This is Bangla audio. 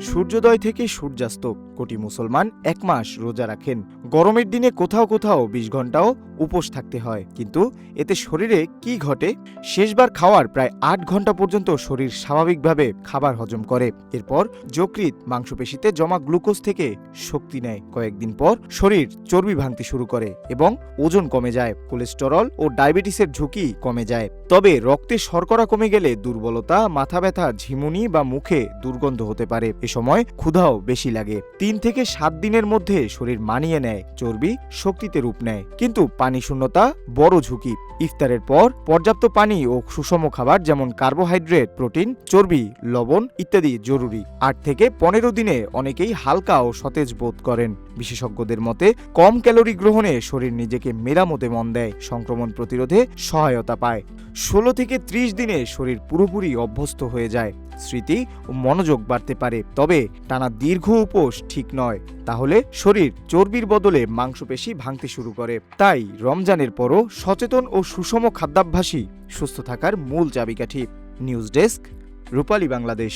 সূর্যোদয় থেকে সূর্যাস্ত কোটি মুসলমান এক মাস রোজা রাখেন। গরমের দিনে কোথাও কোথাও ২০ ঘন্টাও উপোস থাকতে হয়। কিন্তু এতে শরীরে কি ঘটে? শেষবার খাওয়ার প্রায় ৮ ঘন্টা পর্যন্ত শরীর স্বাভাবিকভাবে খাবার হজম করে। এরপর যকৃৎ মাংসপেশিতে জমা গ্লুকোজ থেকে শক্তি নেয়। কয়েকদিন পর শরীর চর্বি ভাঙতে শুরু করে এবং ওজন কমে যায়। কোলেস্টেরল ও ডায়াবেটিসের ঝুঁকি কমে যায়। তবে রক্তে শর্করা কমে গেলে দুর্বলতা, মাথা ব্যথা, ঝিমুনি বা মুখে দুর্গন্ধ হতে পারে। এ সময় ক্ষুধাও বেশি লাগে। ৩ থেকে ৭ দিনের মধ্যে শরীর মানিয়ে নেয়, চর্বি শক্তিতে রূপ নেয়। কিন্তু পানি শূন্যতা বড় ঝুঁকি। ইফতারের পর পর্যাপ্ত পানি ও সুষম খাবার যেমন কার্বোহাইড্রেট, প্রোটিন, চর্বি, লবণ ইত্যাদি জরুরি। ৮ থেকে ১৫ দিনে অনেকেই হালকা ও সতেজ বোধ করেন। বিশেষজ্ঞদের মতে কম ক্যালোরি গ্রহণে শরীর নিজেকে মেরামতে মন দেয়, সংক্রমণ প্রতিরোধে সহায়তা পায়। ১৬ থেকে ৩০ দিনে শরীর পুরোপুরি অভ্যস্ত হয়ে যায়, স্মৃতি ও মনোযোগ বাড়তে পারে। তবে টানা দীর্ঘ উপোস ঠিক নয়, তাহলে শরীর চর্বির বদলে মাংসপেশি ভাঙতে শুরু করে। তাই রমজানের পরও সচেতন ও সুষম খাদ্যাভ্যাসই সুস্থ থাকার মূল চাবিকাঠি। নিউজ ডেস্ক, রূপালী বাংলাদেশ।